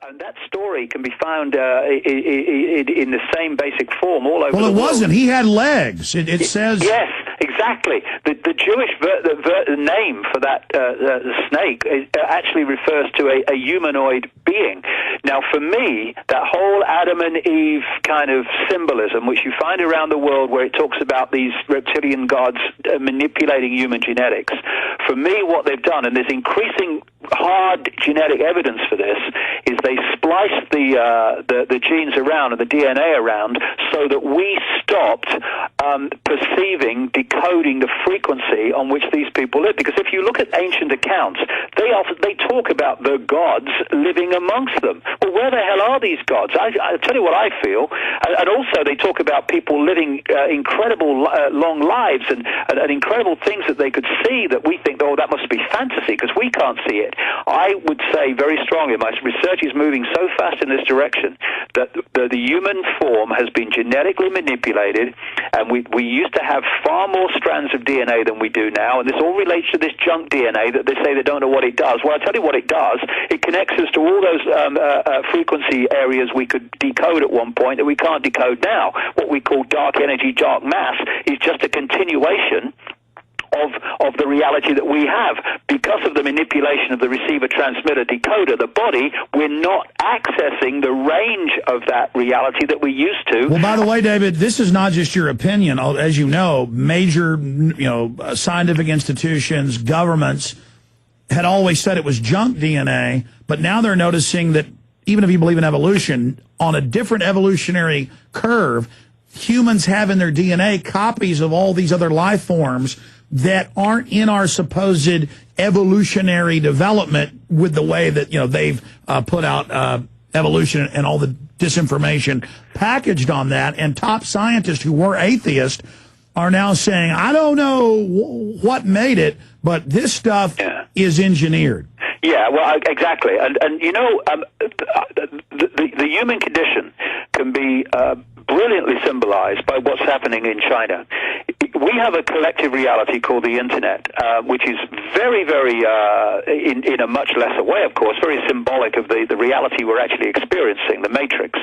And that story can be found in the same basic form all over the world. Well, it wasn't. He had legs. It says... Yes, exactly. The Jewish name for that snake actually refers to a humanoid being. Now, for me, that whole Adam and Eve kind of symbolism, which you find around the world where it talks about these reptilian gods manipulating human genetics, for me, what they've done, and there's increasing hard genetic evidence for this, is they spliced the genes around and the DNA around so that we stopped perceiving, decoding the frequency on which these people live. Because if you look at ancient accounts, they talk about the gods living amongst them. Well, where the hell are these gods? I'll tell you what I feel. And also they talk about people living incredible long lives and incredible things that they could see that we think, oh, that must be fantasy because we can't see it. I would say very strongly, my research is moving so fast in this direction that the human form has been genetically manipulated, and we used to have far more strands of DNA than we do now, and this all relates to this junk DNA that they say they don't know what it does. Well, I'll tell you what it does. It connects us to all those frequency areas we could decode at one point that we can't decode now. What we call dark energy, dark mass is just a continuation of the reality that we have. Because of the manipulation of the receiver-transmitter decoder, the body, we're not accessing the range of that reality that we used to. Well, by the way, David, this is not just your opinion. As you know, major scientific institutions, governments had always said it was junk DNA, but now they're noticing that even if you believe in evolution, on a different evolutionary curve, humans have in their DNA copies of all these other life forms that aren't in our supposed evolutionary development with the way that, they've put out evolution and all the disinformation packaged on that. And top scientists who were atheists are now saying, I don't know what made it, but this stuff is engineered. Yeah, well, exactly. And the human condition can be brilliantly symbolized by what's happening in China. We have a collective reality called the Internet, which is very, very, in a much lesser way, of course, very symbolic of the reality we're actually experiencing, the Matrix.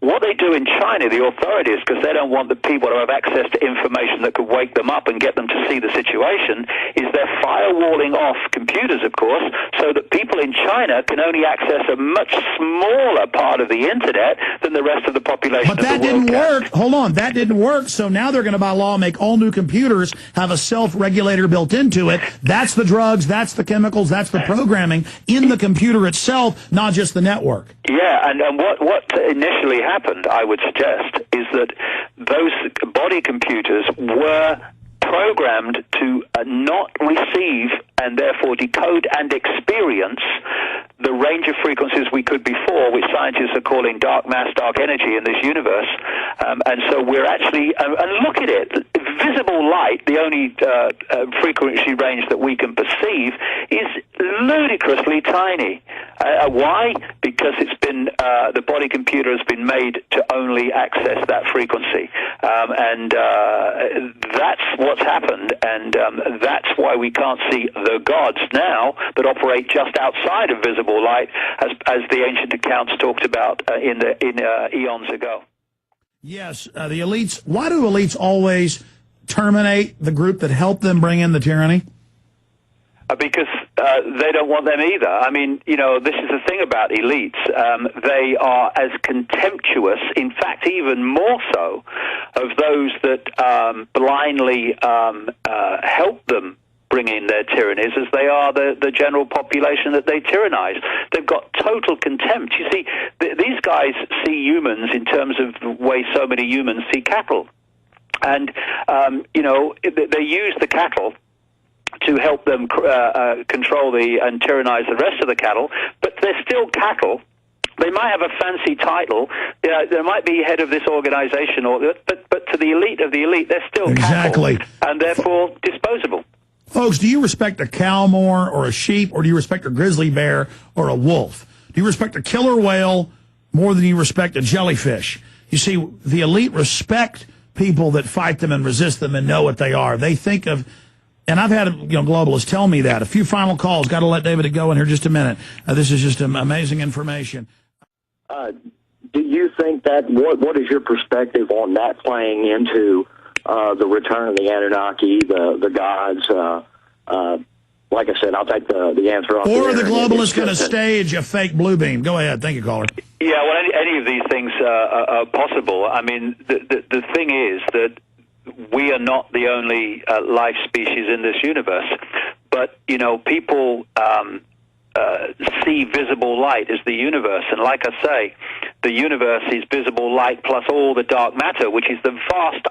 What they do in China, the authorities, because they don't want the people to have access to information that could wake them up and get them to see the situation, is they're firewalling off computers, of course, so that people in China can only access a much smaller part of the Internet than the rest of the population. But that didn't work. Hold on, that didn't work. So now they're going to, by law, make all new computers have a self-regulator built into it. That's the drugs, that's the chemicals, that's the programming in the computer itself, not just the network. Yeah, and what initially happened, I would suggest, is that those body computers were programmed to not receive and therefore decode and experience the range of frequencies we could before, which scientists are calling dark mass, dark energy in this universe. And so we're actually, and look at it, visible light, the only frequency range that we can perceive, is ludicrously tiny. Why? Because it's been, the body computer has been made to only access that frequency. And that's what's happened, and that's why we can't see the gods now that operate just outside of visible light, as the ancient accounts talked about in eons ago. Yes, the elites. Why do elites always terminate the group that helped them bring in the tyranny? Because they don't want them either. I mean, this is the thing about elites. They are as contemptuous, in fact, even more so, of those that blindly help them bring in their tyrannies as they are the general population that they tyrannize. They've got total contempt. You see, these guys see humans in terms of the way so many humans see cattle. And, they use the cattle to help them control and tyrannize the rest of the cattle, but they're still cattle. They might have a fancy title. There might be head of this organization, but to the elite of the elite, they're still cattle, and therefore disposable. Folks, do you respect a cow more or a sheep, or do you respect a grizzly bear or a wolf? Do you respect a killer whale more than you respect a jellyfish? You see, the elite respect people that fight them and resist them and know what they are. They think of And I've had globalists tell me that. A few final calls. Got to let David go in here just a minute. This is just amazing information. Do you think that, what is your perspective on that playing into the return of the Anunnaki, the gods? Like I said, I'll take the answer off. Or are the globalists going to stage a fake blue beam? Go ahead. Thank you, caller. Yeah, well, any of these things are possible. I mean, the thing is that we are not the only life species in this universe. But, people see visible light as the universe. And like I say, the universe is visible light plus all the dark matter, which is the vast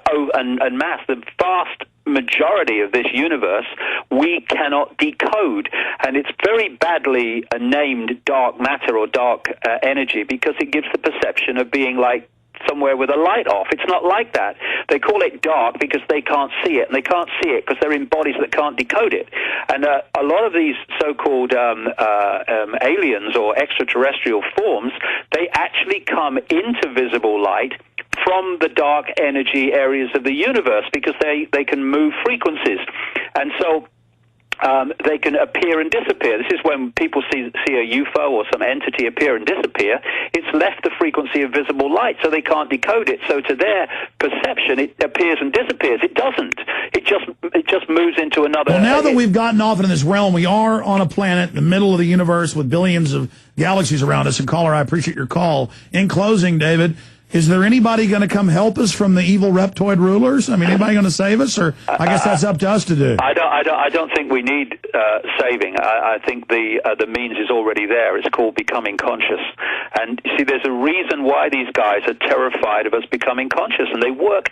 the vast majority of this universe we cannot decode. And it's very badly named dark matter or dark energy because it gives the perception of being like somewhere with a light off. It's not like that. They call it dark because they can't see it, and they can't see it because they're in bodies that can't decode it. And a lot of these so-called aliens or extraterrestrial forms, they actually come into visible light from the dark energy areas of the universe because they can move frequencies. And so they can appear and disappear. This is when people see a UFO or some entity appear and disappear. It's left the frequency of visible light, so they can't decode it. So to their perception, it appears and disappears. It doesn't. It just moves into another. Well, now that we've gotten off in this realm, we are on a planet in the middle of the universe with billions of galaxies around us. And caller, I appreciate your call. In closing, David, is there anybody going to come help us from the evil reptoid rulers? I mean, anybody going to save us, or I guess that's up to us to do. I don't think we need saving. I think the means is already there. It's called becoming conscious. And see, there's a reason why these guys are terrified of us becoming conscious, and they work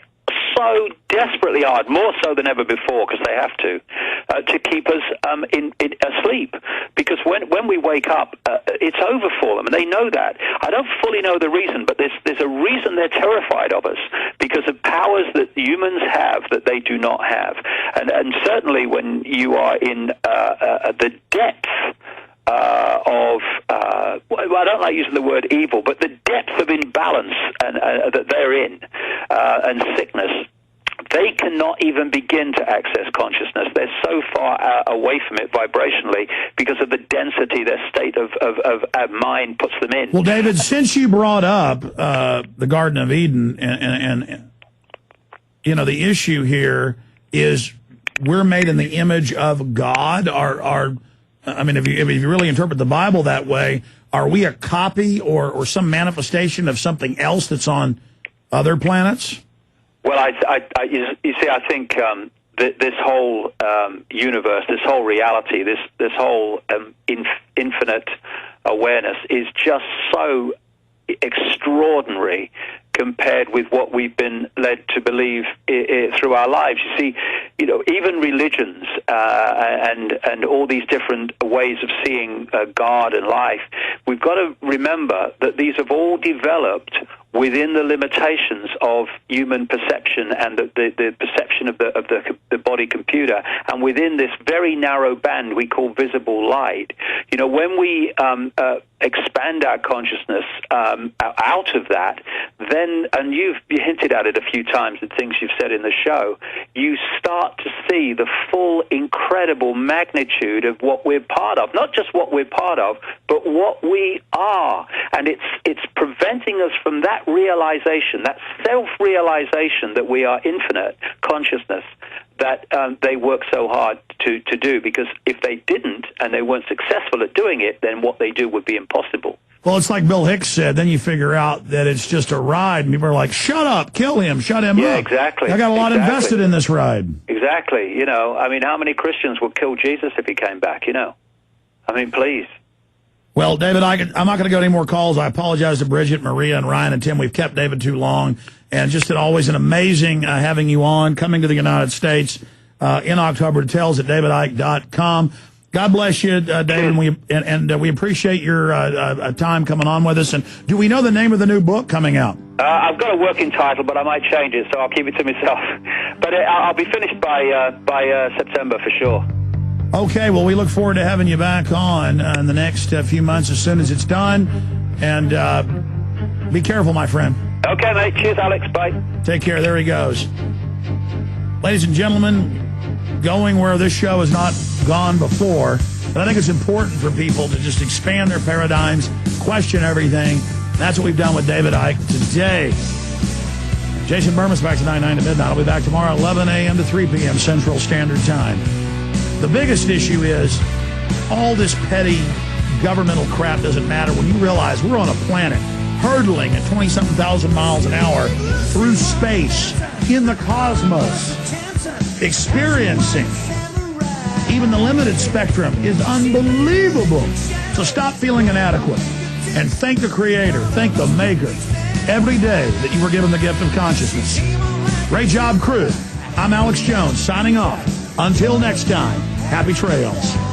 so desperately hard, more so than ever before, because they have to keep us asleep. Because when we wake up, it's over for them, and they know that. I don't fully know the reason, but there's a reason they're terrified of us, because of powers that humans have that they do not have. And certainly when you are in the depth of, well, I don't like using the word evil, but the depth of imbalance that they're in, and sickness, they cannot even begin to access consciousness. They're so far away from it vibrationally because of the density their state of mind puts them in. Well, David, since you brought up the Garden of Eden, and the issue here is we're made in the image of God. I mean, if you really interpret the Bible that way, are we a copy or some manifestation of something else that's on other planets? Well, you see, I think this whole universe, this whole reality, this whole infinite awareness is just so extraordinary compared with what we've been led to believe through our lives. You see, even religions and all these different ways of seeing God and life, we've got to remember that these have all developed within the limitations of human perception and the perception of the body computer, and within this very narrow band we call visible light. When we expand our consciousness out of that, then, and you've hinted at it a few times in things you've said in the show, you start to see the full incredible magnitude of what we're part of. Not just what we're part of, but what we are. And it's preventing us from that realization, that self-realization that we are infinite consciousness, that they work so hard to do, because if they didn't and they weren't successful at doing it, then what they do would be impossible. Well, it's like Bill Hicks said, then you figure out that it's just a ride, and people are like, shut up, kill him, shut him up. Yeah, exactly. I got a lot invested in this ride. Exactly. I mean, how many Christians would kill Jesus if he came back, I mean, please. Well, David, I'm not going to go to any more calls. I apologize to Bridget, Maria, and Ryan and Tim. We've kept David too long. And just always an amazing having you on, coming to the United States in October. Details at davidicke.com. God bless you, David, and we appreciate your time coming on with us. And do we know the name of the new book coming out? I've got a working title, but I might change it, so I'll keep it to myself. But I'll be finished by September for sure. Okay, well, we look forward to having you back on in the next few months as soon as it's done. And be careful, my friend. Okay, mate. Cheers, Alex. Bye. Take care. There he goes. Ladies and gentlemen, going where this show has not gone before. But I think it's important for people to just expand their paradigms, question everything. That's what we've done with David Icke today. Jason Burmas back to 9 to midnight. I'll be back tomorrow at 11 a.m. to 3 p.m. Central Standard Time. The biggest issue is all this petty governmental crap doesn't matter when you realize we're on a planet hurtling at 20-something thousand miles an hour through space, in the cosmos, experiencing. Even the limited spectrum is unbelievable. So stop feeling inadequate and thank the Creator, thank the Maker every day that you were given the gift of consciousness. Great job, crew. I'm Alex Jones signing off. Until next time, happy trails.